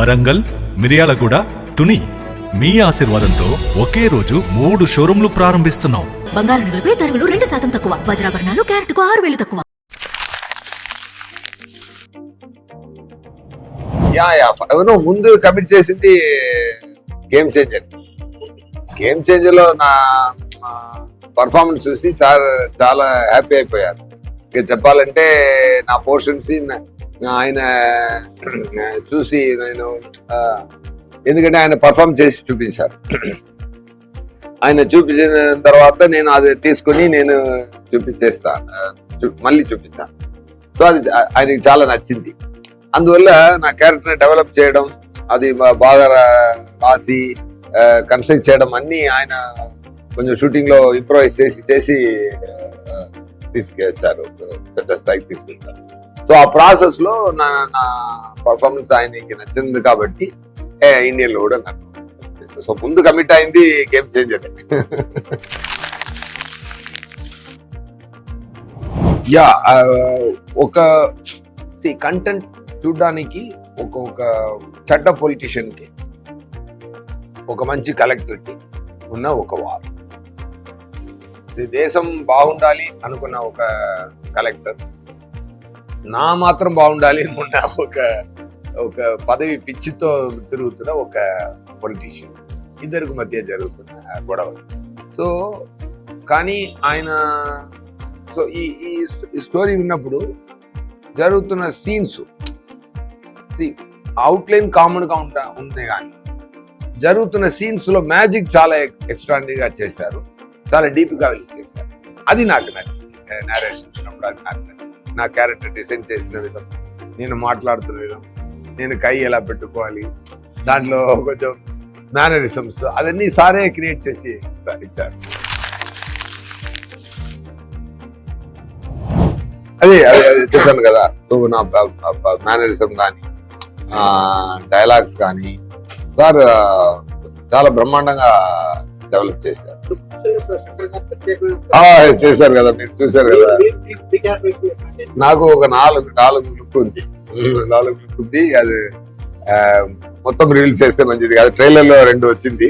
వరంగల్, మిర్యాలగూడ, తుని. మీ ఆశీర్వాదంతో ఒకే రోజు 3 షోరూంలు ప్రారంభిస్తున్నాం. బంగారు నగలపై తరుగులు 2% తక్కువ, వజ్రాభరణాలు క్యారెట్కు 6,000 తక్కువ. ముందు కమిట్ చేసింది గేమ్ చేంజర్. గేమ్ చేంజర్ లో నా పర్ఫార్మెన్స్ చూసి చాలా హ్యాపీ అయిపోయారు. ఇక చెప్పాలంటే నా పోర్షన్స్ ఆయన చూసి నేను, ఎందుకంటే ఆయన పర్ఫార్మ్ చేసి చూపించారు. ఆయన చూపించిన తర్వాత నేను అది తీసుకుని నేను మళ్ళీ చూపిస్తాను. సో అది ఆయనకి చాలా నచ్చింది. అందువల్ల నా క్యారెక్టర్ డెవలప్ చేయడం, అది బాగా రాసి కన్స్ట్రక్ట్ చేయడం అన్ని ఆయన కొంచెం షూటింగ్ లో ఇంప్రూవైజ్ చేసి తీసుకెళ్తారు, పెద్ద స్థాయికి తీసుకెళ్తారు. సో ఆ ప్రాసెస్ లో నా పర్ఫార్మెన్స్ ఆయనకి నచ్చింది కాబట్టి ఇండియన్ లో కూడా నాకు. సో ముందు కమిట్ అయింది గేమ్ చేంజర్. యా, ఒక కంటెంట్ చూడడానికి ఒక చెడ్డ పొలిటీషియన్ కి, ఒక మంచి కలెక్టర్ కి ఉన్న ఒక వార్. దేశం బాగుండాలి అనుకున్న ఒక కలెక్టర్, నా మాత్రం బాగుండాలి అనుకున్న ఒక పదవి పిచ్చితో తిరుగుతున్న ఒక పొలిటీషియన్, ఇద్దరికి మధ్య జరుగుతున్న గొడవ. సో కానీ ఆయన ఈ స్టోరీ విన్నప్పుడు జరుగుతున్న సీన్స్ అవుట్లైన్ కామన్ గా ఉంటే కానీ జరుగుతున్న సీన్స్ లో మ్యాజిక్ చాలా ఎక్స్ట్రాడినరీగా చేశారు, చాలా డీప్ గా వెళ్ళి చేశారు. అది నాకు నచ్చింది. నేరేషన్ ఇచ్చినప్పుడు అది నాకు నచ్చింది. నా క్యారెక్టర్ డిజైన్ చేసిన విధం, నేను మాట్లాడుతున్న విధం, నేను కై ఎలా పెట్టుకోవాలి, దాంట్లో కొంచెం మేనరిజమ్స్, అవన్నీ సారే క్రియేట్ చేసి ఇచ్చారు. అదే చెప్పాను కదా, నా మేనరిజం కానీ డైలాగ్స్ కానీ సార్ చాలా బ్రహ్మాండంగా డెవలప్ చేశారు. చేశారు కదా, మీరు చూసారు కదా. నాకు ఒక నాలుగు లుక్ ఉంది. అది మొత్తం రివీల్ చేస్తే మంచిది కాదు. ట్రైలర్ లో 2 వచ్చింది,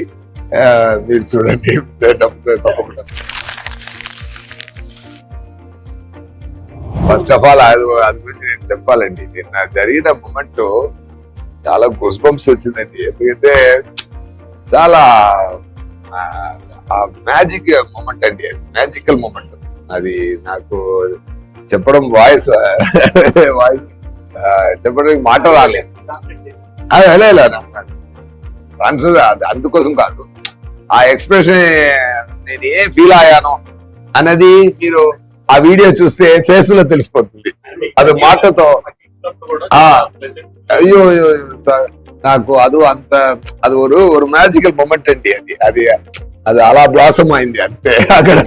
మీరు చూడండి తప్పకుండా. ఫస్ట్ ఆఫ్ ఆల్ అది గురించి నేను చెప్పాలండి. నిన్న జరిగిన మూమెంట్ చాలా గూస్బంప్స్ వచ్చిందండి. ఎందుకంటే చాలా మ్యాజిక్ మూమెంట్ అండి, అది మ్యాజికల్ మూమెంట్. అది నాకు చెప్పడం వాయిస్ చెప్పడానికి మాట రాలేదు. అందుకోసం కాదు, ఆ ఎక్స్ప్రెషన్ నేను ఏం ఫీల్ అయ్యానో అన్నది మీరు ఆ వీడియో చూస్తే ఫేస్ లో తెలిసిపోతుంది. అది మాటతో అయ్యో సార్, నాకు అది ఒక మ్యాజికల్ మూమెంట్ అండి. అది అలా బ్లాసమ్ అయింది అంతే అక్కడ.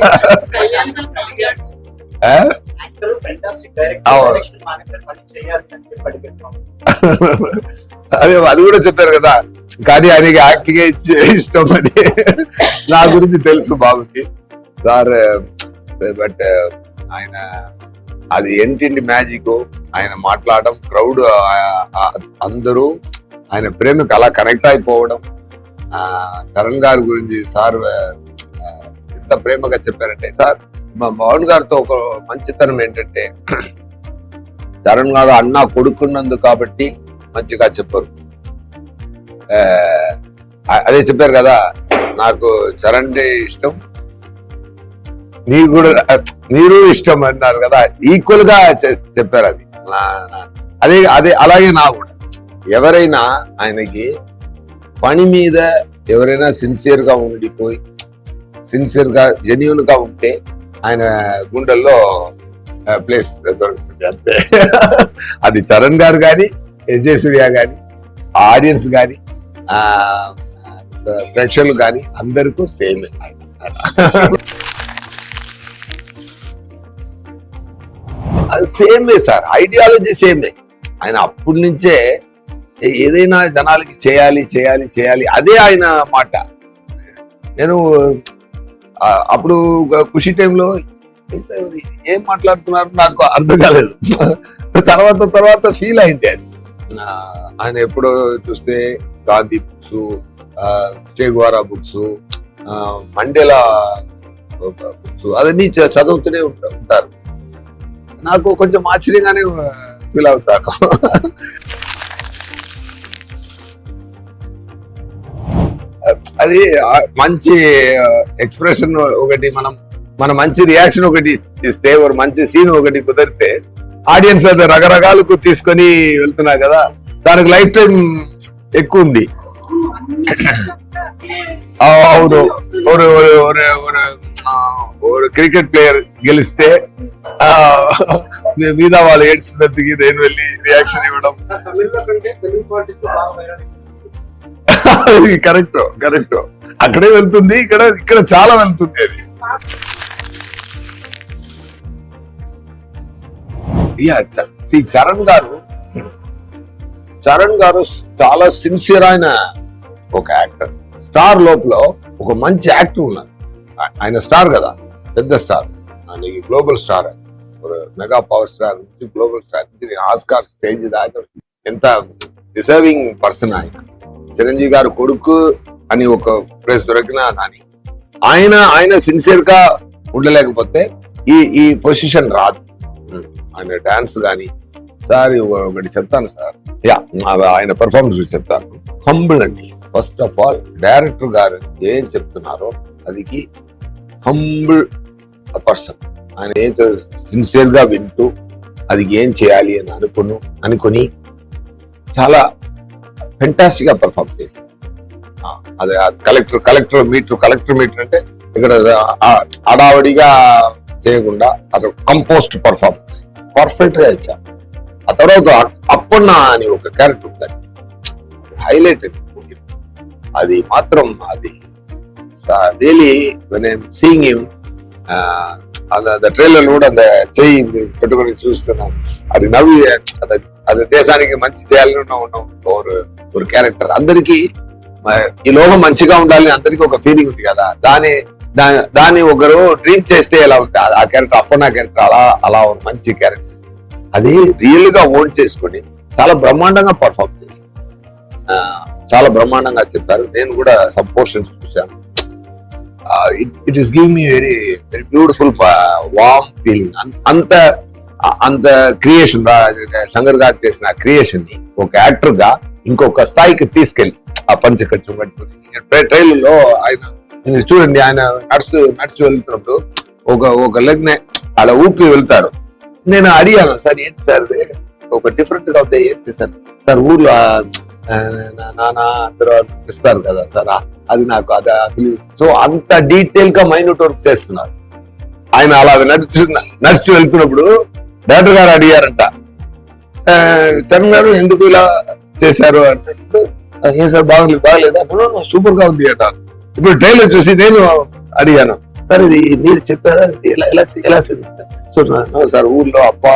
అది కూడా చెప్పారు కదా, కానీ ఆయనకి యాక్టింగ్ ఇష్టం అని నా గురించి తెలుసు బాబుకి సార్. బట్ ఆయన అది ఏంటి మ్యాజిక్, ఆయన మాట్లాడడం, క్రౌడ్ అందరూ ఆయన ప్రేమకు అలా కనెక్ట్ అయిపోవడం. చరణ్ గారి గురించి సార్ ఎంత ప్రేమగా చెప్పారంటే, సార్ మా మోహన్ గారితో ఒక మంచితనం ఏంటంటే, చరణ్ గారు అన్న కొడుకున్నందుకు కాబట్టి మంచిగా చెప్పరు. అదే చెప్పారు కదా, నాకు చరణ్ ఇష్టం, మీరు ఇష్టం అన్నారు కదా, ఈక్వల్ గా చెప్పారు. అదే అలాగే నా కూడా ఎవరైనా ఆయనకి పని మీద ఎవరైనా సిన్సియర్ గా ఉండిపోయి, సిన్సియర్ గా జెన్యూన్ గా ఉంటే ఆయన గుండెల్లో ప్లేస్ దొరుకుతుంది అంతే. అది చరణ్ గారు కానీ, ఎస్జే సూర్య కానీ, ఆడియన్స్ కానీ, ప్రేక్షకులు కానీ అందరికీ సేమే. సేమే సార్, ఐడియాలజీ సేమే. ఆయన అప్పటి నుంచే ఏదైనా జనాలకి చేయాలి అదే ఆయన మాట. నేను అప్పుడు ఖుషి టైంలో ఏం మాట్లాడుతున్నారు నాకు అర్థం కాలేదు. తర్వాత ఫీల్ అయింది అది. ఆయన ఎప్పుడో చూస్తే Gandhi books, Che Guevara books, Mandela books అవన్నీ చదువుతూనే ఉంటారు. నాకు కొంచెం ఆశ్చర్యంగానే ఫీల్ అవుతాను. అది మంచి ఎక్స్ప్రెషన్ ఒకటి, మన మంచి రియాక్షన్ ఒకటి ఇస్తే, ఒక మంచి సీన్ ఒకటి కుదిరితే ఆడియన్స్ అది రకరకాలకు తీసుకొని వెళ్తున్నారు కదా, దానికి లైఫ్ టైం ఎక్కువ ఉంది. అవును, ஒரு క్రికెట్ ప్లేయర్ గెలిస్తే మీద వాళ్ళు ఏడ్చినందుకు నేను వెళ్ళి రియాక్షన్ ఇవ్వడం. కరెక్ట్ అక్కడే వెళ్తుంది, ఇక్కడ చాలా వెళ్తుంది అది. చరణ్ గారు చాలా సిన్సియర్ అయిన ఒక యాక్టర్. స్టార్ లోపల ఒక మంచి యాక్టర్ ఉన్నారు. ఆయన స్టార్ కదా, పెద్ద స్టార్, ఆయనకి global star, mega power star నుంచి గ్లోబల్ స్టార్ నుంచి ఆస్కార్ స్టేజ్ దాకా ఎంత డిజర్వింగ్ పర్సన్ ఆయన. చిరంజీవి గారు కొడుకు అని ఒక ప్లేస్ దొరికినా కానీ ఆయన సిన్సియర్ గా ఉండలేకపోతే ఈ పొజిషన్ రాదు. ఆయన డాన్స్ కానీ, సార్ ఒకటి చెప్తాను సార్, ఆయన పెర్ఫార్మెన్స్ చెప్తాను. హంబుల్ అండి. ఫస్ట్ ఆఫ్ ఆల్ డైరెక్టర్ గారు ఏం చెప్తున్నారో అదికి హంబుల్ పర్సన్. ఆయన ఏం సిన్సియర్ గా వింటూ అది ఏం చేయాలి అని అనుకుని చాలా ఫెంటాస్టిక్ గా పర్ఫార్మ్ చేశారు. అదే కలెక్టర్ మీటర్ అంటే ఇక్కడ అడావడిగా చేయకుండా అది కంపోస్ట్ పర్ఫార్మెన్స్ పర్ఫెక్ట్ గా ఇచ్చారు. ఆ తర్వాత అప్పన్న అని ఒక క్యారెక్టర్ ఉందండి, హైలైట్ అది మాత్రం. అది really when I'm seeing him, அந்த ట్రైలర్ కూడా அந்த చెయ్యి పెట్టుకొని చూస్తున్నాను. అది నవ్వి అది దేశానికి మంచి చేయాలని ఉన్న ఒక క్యారెక్టర్. అందరికి ఈ లోకం మంచిగా ఉండాలని అందరికి ఒక ఫీలింగ్ ఉంది కదా, దాన్ని ఒకరు డ్రీమ్ చేస్తే ఎలా ఉంటుంది ఆ క్యారెక్టర్. అప్పన్న క్యారెక్టర్ అలా ఒక మంచి క్యారెక్టర్. అది రియల్ గా ఓన్ చేసుకుని చాలా బ్రహ్మాండంగా పర్ఫార్మ్ చేశారు. చాలా బ్రహ్మాండంగా చెప్పారు. నేను కూడా సబ్ పోర్షన్స్ చూశాను. It is give me very very beautiful warm feeling. అంత క్రియేషన్, శంకర్ గారు చేసిన క్రియేషన్ ని ఒక యాక్టర్ గా ఇంకొక స్థాయికి తీసుకెళ్ళి ఆ పంచకట్టు ట్రైలర్ లో ఆయన చూడండి, ఆయన నడుచు వెళ్తున్నప్పుడు ఒక లెగ్ నే అలా ఊపి వెళ్తారు. నేను అడిగాను, సార్ ఏంటి సార్ ఒక డిఫరెంట్ గా అవుతాయి ఏంటి సార్ ఊర్లో నాన్న అందరూ ఇస్తారు కదా సార్, అది నాకు అది. సో అంత డీటెయిల్ గా మైన్యూట్ వర్క్ చేస్తున్నారు ఆయన. అలా నడిచి వెళ్తున్నప్పుడు డైరెక్టర్ గారు అడిగారంట, చరణ్ గారు ఎందుకు ఇలా చేశారు అన్నట్టు, ఏం సార్ బాగలేదా, సూపర్ గా ఉంది అంటారు. ఇప్పుడు ట్రైలర్ చూసి నేను అడిగాను, సార్ ఇది మీరు చెప్పారా, ఎలా సో సార్ ఊర్లో అప్ప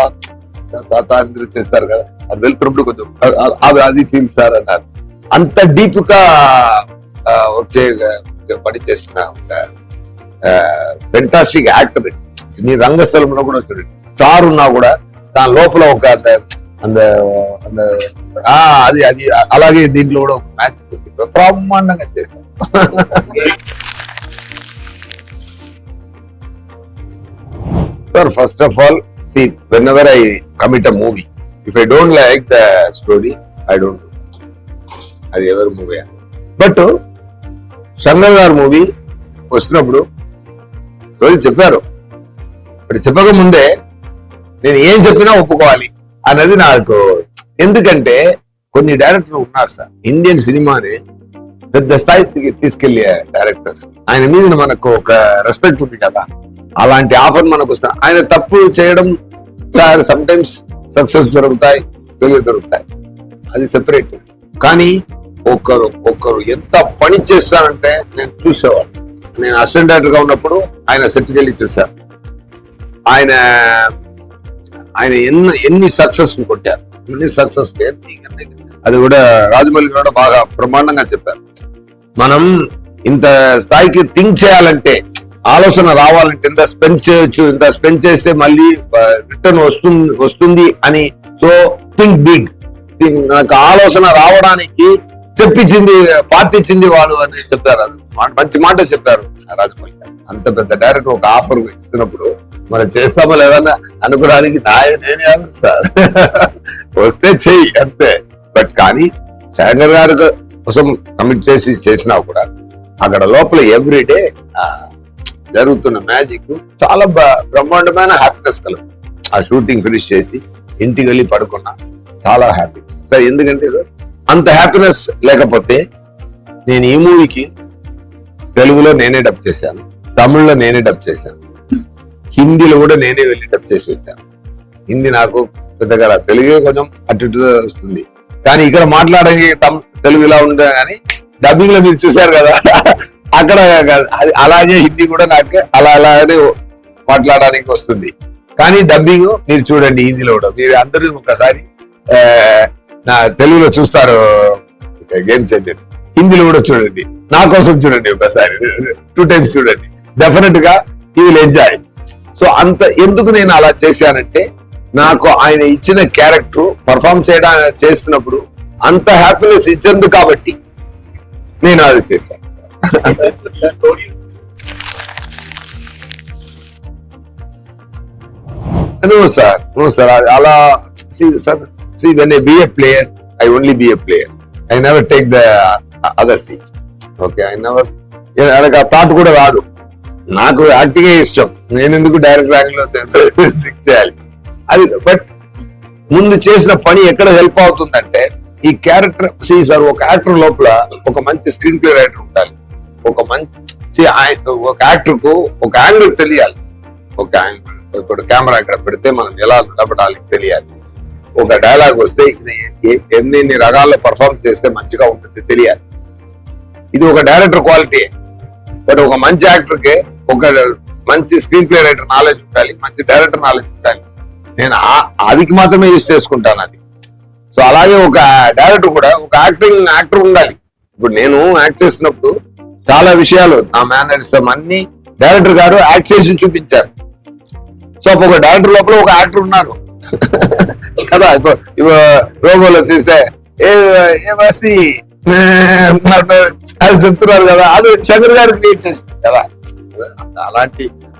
తాత అందరూ చేస్తారు కదా, అది వెళ్తున్నప్పుడు కొంచెం అది ఫీల్ సార్ అన్నారు. అంత డీప్ గా వచ్చే పని చేస్తున్న ఒక ఫెంటాస్టిక్ యాక్టర్. మీ రంగస్థలంలో కూడా చూడండి, స్టార్ ఉన్నా కూడా దాని లోపల ఒక అది అలాగే దీంట్లో కూడా ఒక మ్యాచ్ బ్రహ్మాండంగా చేశారు. Sir first of all, see, whenever I commit a movie, if I don't like the story, I don't do. అది ఎవరి మూవీ. బట్ శంకర్ గారు మూవీ వస్తున్నప్పుడు రోజు చెప్పారు, ఇప్పుడు చెప్పక ముందే నేను ఏం చెప్పినా ఒప్పుకోవాలి అన్నది నాకు. ఎందుకంటే కొన్ని డైరెక్టర్లు ఉన్నారు సార్, ఇండియన్ సినిమాని పెద్ద స్థాయికి తీసుకెళ్లే డైరెక్టర్స్. ఆయన మీద మనకు ఒక రెస్పెక్ట్ ఉంది కదా, అలాంటి ఆఫర్ మనకు వస్తా. ఆయన తప్పు చేయడం సార్, సమ్ టైమ్స్ సక్సెస్ దొరుకుతాయి, ఫెయిల్యూర్ దొరుకుతాయి, అది సెపరేట్. కానీ ఒక్కరు ఎంత పని చేస్తారంటే నేను చూసేవాడు. నేను అసిస్టెంట్ డైరెక్టర్ గా ఉన్నప్పుడు ఆయన సెట్కి వెళ్ళి చూశాను. ఆయన ఎన్ని సక్సెస్ కొట్టారు, ఎన్ని సక్సెస్. అది కూడా రాజమౌళి కూడా బాగా బ్రహ్మాండంగా చెప్పారు. మనం ఇంత స్థాయికి థింక్ చేయాలంటే, ఆలోచన రావాలంటే ఇంత స్పెండ్ చేయొచ్చు, ఇంత స్పెండ్ చేస్తే మళ్ళీ రిటర్న్ వస్తుంది అని. సో థింక్ బిగ్, నాకు ఆలోచన రావడానికి చెప్పించింది పాతిచ్చింది వాళ్ళు అని చెప్పారు. అది మంచి మాట చెప్పారు రాజమౌళి గారు. అంత పెద్ద డైరెక్టర్ ఒక ఆఫర్ ఇస్తున్నప్పుడు మనం చేస్తామో లేదన్నా అనుకోవడానికి నేనే ఆఫర్ సార్. వస్తే చెయ్యి అంతే. బట్ కానీ శంకర్ గారి కోసం కమిట్ చేసినా కూడా అక్కడ లోపల ఎవ్రీడే జరుగుతున్న మ్యాజిక్ చాలా బ్రహ్మాండమైన హ్యాపీనెస్ కలదు. ఆ షూటింగ్ ఫినిష్ చేసి ఇంటికి వెళ్ళి పడుకున్నా చాలా హ్యాపీ సార్. ఎందుకంటే సార్ అంత హ్యాపీనెస్ లేకపోతే నేను ఈ మూవీకి తెలుగులో నేనే డబ్ చేశాను, తమిళ్లో నేనే డబ్ చేశాను, హిందీలో కూడా నేనే వెళ్ళి డబ్ చేసి వచ్చాను. హిందీ నాకు పెద్దగా తెలుగే కొంచెం అటు ఇటు వస్తుంది, కానీ ఇక్కడ మాట్లాడడానికి తెలుగు ఇలా ఉంటుంది. కానీ డబ్బింగ్ లో మీరు చూశారు కదా, అక్కడ అలాగే హిందీ కూడా నాకు అలానే మాట్లాడడానికి వస్తుంది. కానీ డబ్బింగ్ మీరు చూడండి హిందీలో కూడా. మీరు అందరూ ఒకసారి నా తెలుగులో చూస్తారు గేమ్ చేంజర్, హిందీలో కూడా చూడండి, నా కోసం చూడండి ఒకసారి 2 times చూడండి. డెఫినెట్ గా యూ విల్ ఎంజాయ్. సో అంత ఎందుకు నేను అలా చేశానంటే నాకు ఆయన ఇచ్చిన క్యారెక్టర్ పర్ఫామ్ చేస్తున్నప్పుడు అంత హ్యాపీనెస్ ఇచ్చేందుకు కాబట్టి నేను అది చేశాను. No sir. అలా sir, see when I be a player, I only be a player. I never take the other seat. Okay, I never. నాకు ఆ థాట్ కూడా రాదు. నాకు యాక్టింగే ఇష్టం. నేను ఎందుకు డైరెక్ట్ ర్యాంక్ లో చేయాలి అది. బట్ ముందు చేసిన పని ఎక్కడ హెల్ప్ అవుతుందంటే ఈ క్యారెక్టర్ సార్, ఒక యాక్టర్ లోపల ఒక మంచి స్క్రీన్ ప్లే రైటర్ ఉండాలి. ఒక మంచి ఒక యాక్టర్ కు ఒక యాంగిల్ తెలియాలి. ఒక యాంగిల్, ఇప్పుడు కెమెరా ఇక్కడ పెడితే మనం ఎలా నిలబడాలి తెలియాలి. ఒక డైలాగ్ వస్తే ఎన్ని రకాల్లో పర్ఫార్మ్ చేస్తే మంచిగా ఉంటుంది తెలియాలి. ఇది ఒక డైరెక్టర్ క్వాలిటీ. బట్ ఒక మంచి యాక్టర్ కి ఒక మంచి స్క్రీన్ ప్లే రైటర్ నాలెడ్జ్ ఉండాలి, మంచి డైరెక్టర్ నాలెడ్జ్ ఉండాలి. నేను అదికి మాత్రమే యూజ్ చేసుకుంటాను అది. సో అలాగే ఒక డైరెక్టర్ కూడా ఒక యాక్టర్ ఉండాలి. ఇప్పుడు నేను యాక్ట్ చేసినప్పుడు చాలా విషయాలు నా మేనరిజం అన్ని డైరెక్టర్ గారు యాక్ట్ చేసి చూపించారు. సో ఒక డైరెక్టర్ లోపల ఒక యాక్టర్ ఉన్నారు కదా. ఇప్పుడు రోబోలో తీస్తే అది చెప్తున్నారు కదా, అది శంకర్ గారు క్రియేట్ చేస్తుంది కదా.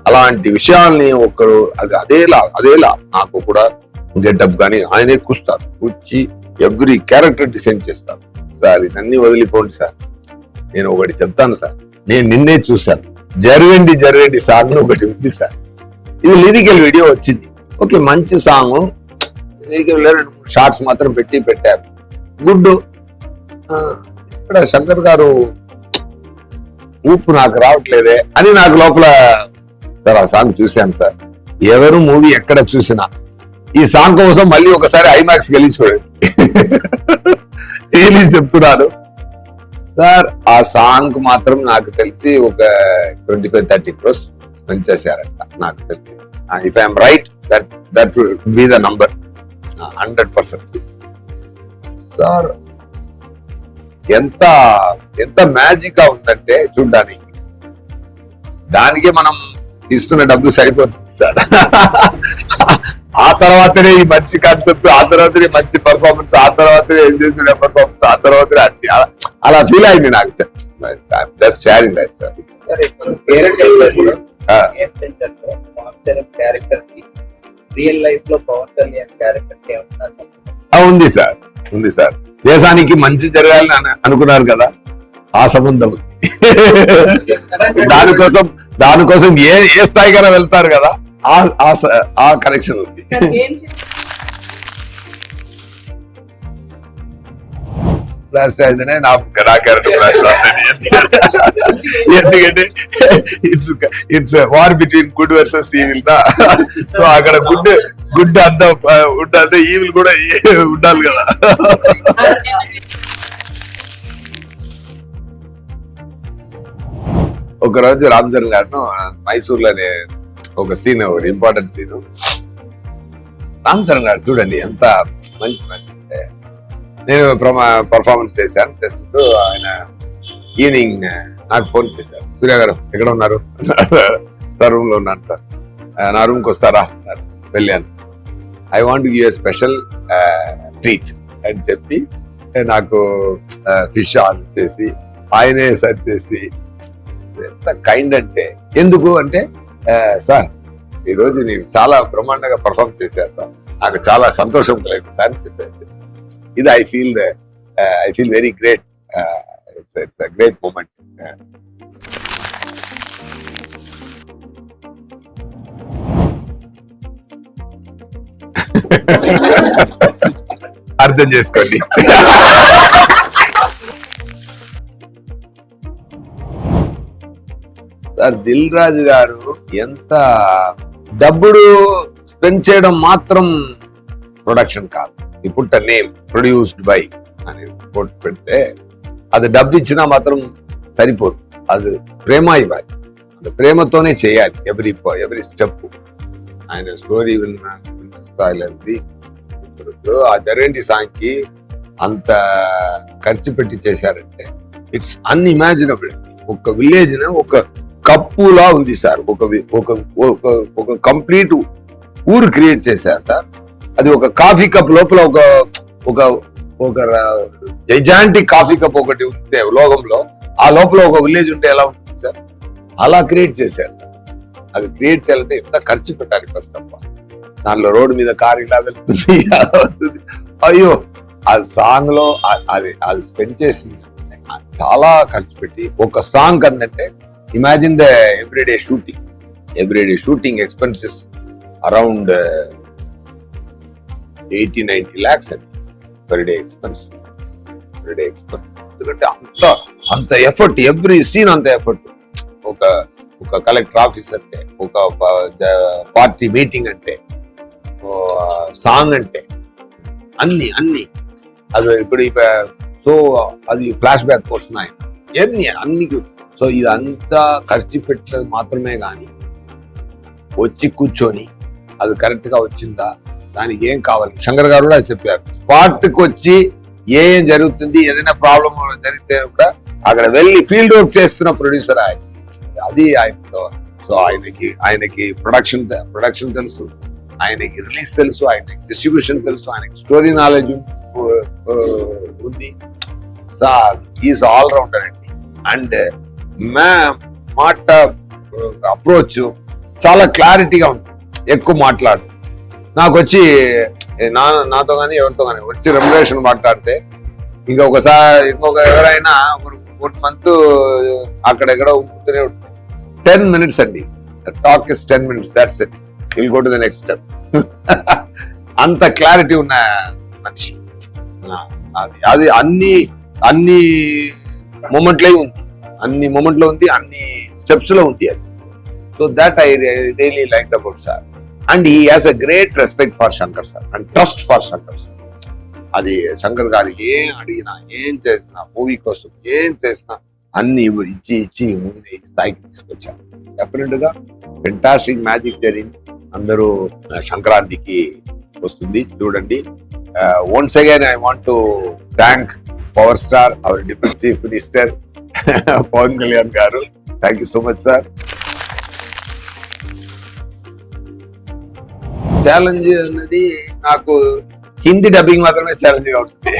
అలాంటి విషయాల్ని ఒకరు అదేలా నాకు కూడా గెటప్ కానీ ఆయనే కూస్తారు, కూర్చి ఎవ్రీ క్యారెక్టర్ డిసైన్ చేస్తారు. సార్ ఇదన్నీ వదిలిపోండి సార్, నేను ఒకటి చెప్తాను సార్, నేను నిన్నే చూశాను, జరగండి సాంగ్ ఒకటి ఉంది సార్. ఇది లిరికల్ వీడియో వచ్చింది. ఓకే, మంచి సాంగ్, లిరికల్ 2-3 షార్ట్స్ మాత్రం పెట్టారు. గుడ్. ఇక్కడ శంకర్ గారు ఊపు నాకు రావట్లేదే అని నాకు లోపల సార్ ఆ సాంగ్ చూశాను సార్. ఎవరు మూవీ ఎక్కడ చూసినా ఈ సాంగ్ కోసం మళ్ళీ ఒకసారి ఐమాక్స్ వెళ్ళి చూడండి. చెప్తున్నాను సార్, ఆ సాంగ్ మాత్రం నాకు తెలిసి ఒక 25-30 crores పెంచేశారంట నాకు తెలిసి. If I'm right, that will be the number 100%. Sir ఎంత మ్యాజిక్ గా ఉందంటే చూడ్డానికి, దానికి మనం ఇస్తున్న డబ్బు సరిపోతుంది సార్. ఆ తర్వాతనే ఈ మంచి కాన్సెప్ట్, ఆ తర్వాతనే మంచి పర్ఫార్మెన్స్, ఆ తర్వాతనే చేసిన పర్ఫార్మెన్స్, ఆ తర్వాతనే అన్ని అలా ఫీల్ అయింది నాకు. Just sharing that sir. Real life లో పవన్ కళ్యాణ్ క్యారెక్టర్ ఉంది సార్. దేశానికి మంచి జరగాలని అనుకున్నారు కదా, ఆ సంబంధం ఉంది. దానికోసం ఏ స్థాయికైనా వెళ్తారు కదా, ఆ కనెక్షన్ ఉంది. లాస్ట్ అయితేనే నా క్యారెక్టర్ ఎందుకంటే it's war between good versus evil దా. సో అక్కడ గుడ్ అంతా ఉండాలంటే ఈవిల్ కూడా ఉండాలి కదా. ఒక రోజు రామ్ చరణ్ గారు మైసూర్లోనే ఒక సీన్, ఒక ఇంపార్టెంట్ సీన్. రామ్ చరణ్ గారు చూడండి ఎంత మంచి మనిషి. నేను పర్ఫార్మెన్స్ చేశాను. చేస్తూ ఆయన ఈవినింగ్ నాకు ఫోన్ చేశారు, సూర్య గారు ఎక్కడ ఉన్నారు? సార్ రూమ్ లో ఉన్నాను సార్, నా రూమ్కి వస్తారా? వెళ్ళాను. I want give a special treat. అని చెప్పి నాకు ఫిష్ ఆన్ చేసి ఆయనే సర్వ్ చేసి ఎంత కైండ్ అంటే ఎందుకు అంటే సార్ ఈ రోజు మీరు చాలా బ్రహ్మాండంగా పర్ఫార్మ్ చేశారు సార్, నాకు చాలా సంతోషం కలిగింది సార్ అని చెప్పారు. ఇది I feel very great. It's a great moment. అర్థం చేసుకోండి. సార్ దిల్ రాజు గారు ఎంత డబ్బుడు స్పెండ్ చేయడం మాత్రం ప్రొడక్షన్ కాదు. ఇప్పుడు నేమ్ ప్రొడ్యూస్డ్ బై అని కోట్ పెడితే అది డబ్బు ఇచ్చినా మాత్రం సరిపోదు, అది ప్రేమ ఇవ్వాలి, అది ప్రేమతోనే చేయాలి ఎవ్రీ స్టెప్. ఆయన స్టోరీ విన్నది ఆ జరేంటి సాంగ్కి అంత ఖర్చు పెట్టి చేశారంటే ఇట్స్ అన్ఇమాజినబుల్. ఒక విలేజ్ ఒక కప్పులా ఉంది సార్, ఒక కంప్లీట్ ఊరు క్రియేట్ చేశారు సార్. అది ఒక కాఫీ కప్ లోపల ఒక జైజాంటిక్ కాఫీ కప్ ఒకటి ఉంటే లోకంలో, ఆ లోపల ఒక విలేజ్ ఉంటే ఎలా ఉంటుంది సార్, అలా క్రియేట్ చేశారు సార్. అది క్రియేట్ చేయాలంటే ఎంత ఖర్చు పెట్టాలి ఫస్ట్ ఆఫ్ ఆల్. దానిలో రోడ్డు మీద కారు ఇలా వెళ్తుంది, అయ్యో ఆ సాంగ్ లో అది స్పెండ్ చేసింది చాలా ఖర్చు పెట్టి ఒక సాంగ్ అందంటే imagine the everyday shooting expenses around 80-90 lakhs అండి పర్ డే ఎక్స్పెన్స్. ఎందుకంటే అంత ఎఫర్ట్, ఎవ్రీ సీన్ అంత ఎఫర్ట్. ఒక కలెక్టర్ ఆఫీస్ అంటే, ఒక పార్టీ మీటింగ్ అంటే, సాంగ్ అంటే అన్ని అది ఇప్పుడు సో అది ఫ్లాష్ బ్యాక్ పోర్షన్ ఆయన అన్ని. సో ఇదంతా ఖర్చు పెట్టేది మాత్రమే కానీ వచ్చి కూర్చొని అది కరెక్ట్ గా వచ్చిందా, దానికి ఏం కావాలి శంకర్ గారు కూడా చెప్పారు. స్పాట్కి వచ్చి ఏం జరుగుతుంది, ఏదైనా ప్రాబ్లం జరిగితే కూడా అక్కడ వెళ్ళి ఫీల్డ్ వర్క్ చేస్తున్న ప్రొడ్యూసర్ ఆయన. అది ఆయనతో. సో ఆయనకి ప్రొడక్షన్ తెలుసు, ఆయనకి రిలీజ్ తెలుసు, ఆయనకి డిస్ట్రిబ్యూషన్ తెలుసు, ఆయనకి స్టోరీ నాలెడ్జ్ ఉంది. ఈజ్ ఆల్ రౌండర్ అండి. అండ్ మాట అప్రోచ్ చాలా క్లారిటీగా ఉంటుంది, ఎక్కువ మాట్లాడు. నాకు వచ్చి నాతో కానీ ఎవరితో కానీ వచ్చి రెమ్యునరేషన్ మాట్లాడితే ఇంకొక ఎవరైనా 1 month అక్కడెక్కడ ఉంటూనే ఉంటుంది. 10 minutes అండి, talk is 10 minutes, that's it, will go to the next step. అంత క్లారిటీ ఉన్న మనిషి. అది అన్ని మూమెంట్లో ఉంది, అన్ని స్టెప్స్ లో ఉంది అది. So that I really like about sir. And he has a great respect for Shankar sir and trust for Shankar sir. అది శంకర్ గారు ఏం అడిగినా, ఏం చేసినా, మూవీ కోసం ఏం చేసినా అన్ని ఇచ్చి మూవీ స్థాయికి తీసుకొచ్చారు. డెఫినెట్ గా ఫెంటాస్టిక్ మ్యాజిక్ జరిగింది. అందరూ సంక్రాంతికి వస్తుంది చూడండి. Once again I want to thank power star, our deputy chief minister Pawan Kalyan garu. Thank you so much sir. Challenge అనేది నాకు హిందీ డబ్బింగ్ మాత్రమే ఛాలెంజ్ గా ఉంటుంది.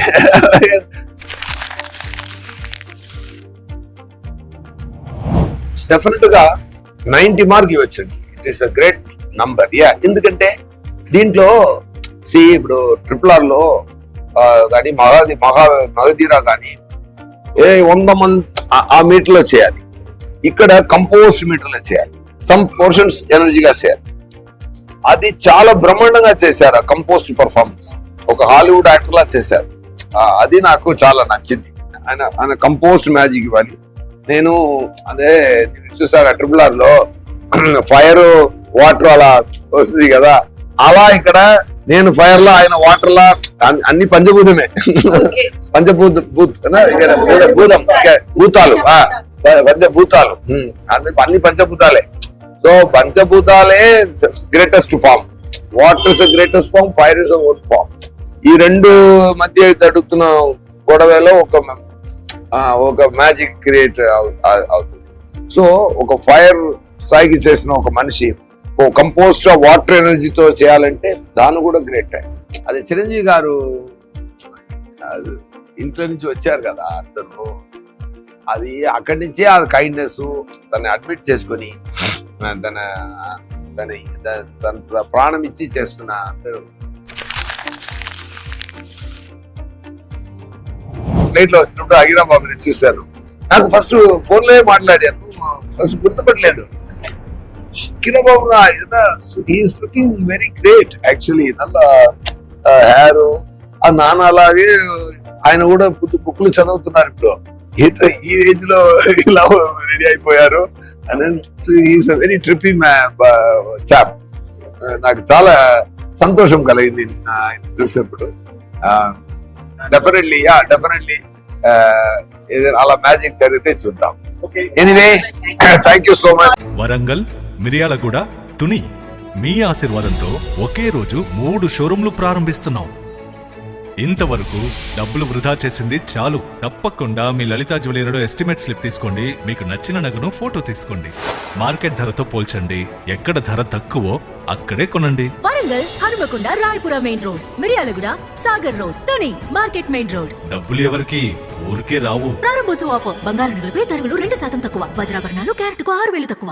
డెఫినెట్ గా 90 మార్క్ ఇవ్వచ్చండి. It is a great number. ఎందుకంటే దీంట్లో ఇప్పుడు RRR లో కానీ మగధీరా కానీ 100 మంది ఆ మీటర్లో చేయాలి, ఇక్కడ కంపోస్ట్ మీటర్లో చేయాలి, సమ్ పోర్షన్స్ ఎనర్జీగా చేయాలి. అది చాలా బ్రహ్మాండంగా చేశారు. ఆ కంపోస్ట్ పర్ఫార్మెన్స్ ఒక హాలీవుడ్ యాక్టర్ లా చేశారు. అది నాకు చాలా నచ్చింది. ఆయన కంపోస్ట్ మ్యాజిక్ ఇవ్వాలి. నేను అదే చూసాను RRR లో ఫైర్ వాటర్ అలా వస్తుంది కదా, అలా ఇక్కడ నేను ఫైర్ లా, ఆయన వాటర్ లా, అన్ని పంచభూతమే. పంచభూతాలు అన్ని పంచభూతాలే. సో పంచభూతాలే greatest form. Water is greatest form, fire is own form. ఈ రెండు మధ్య జరుగుతున్న గొడవలో ఒక మ్యాజిక్ క్రియేట్ అవుతుంది. సో ఒక ఫైర్ స్థాయికి చేసిన ఒక మనిషి ఓ కంపోస్ట్ వాటర్ ఎనర్జీతో చేయాలంటే దాన్ని కూడా గ్రేట్. అది చిరంజీవి గారు ఇంట్లో నుంచి వచ్చారు కదా అందరూ, అది అక్కడి నుంచే అది కైండ్నెస్ దాన్ని అడ్మిట్ చేసుకొని తన ప్రాణం ఇచ్చి చేసుకున్న అందరూ ఫ్లైట్ లో వస్తున్నప్పుడు అగిరా బాబుని చూశాను. నాకు ఫస్ట్ ఫోన్ లో మాట్లాడాను, ఫస్ట్ గుర్తుపట్టలేదు. Akira babu is looking very great actually. నల్ల హెయిర్, ఆ నాన్న అలాగే ఆయన కూడా బుక్లు చదువుతున్నారు ఇప్పుడు. ఈ ఏజ్ లో ఇలా రెడీ అయిపోయారు. Is very trippy chap. నాకు చాలా సంతోషం కలిగింది చూసేప్పుడు. డెఫినెట్లీ అలా మ్యాజిక్ జరిగితే చూద్దాం. Anyway thank you so much. Warangal, Miryalaguda, Tuni మీ ఆశీర్వాదంతో ఒకే రోజు 3 షోరూంలు ప్రారంభిస్తున్నాం. ఇంతవరకు డబ్బులు వృధా చేసింది చాలు. తప్పకుండా మీ లలితా జ్యువెలరీలో ఎస్టిమేట్ స్లిప్ తీసుకోండి. మీకు నచ్చిన నగను ఫోటో తీసుకోండి. మార్కెట్ ధరతో పోల్చండి. ఎక్కడ ధర తక్కువో అక్కడే కొనండి. Warangal, Hanumakonda, Rayapura main road, Miryalaguda, Sagar road, Tuni market main road. డబ్బులు ఎవరికి ఊరికే రావు. ప్రారంభోత్సవ ఆఫర్. బంగారు నగలపై తరుగులు 2% తక్కువ. వజ్రాభరణాలు క్యారెట్కు 6,000 తక్కువ.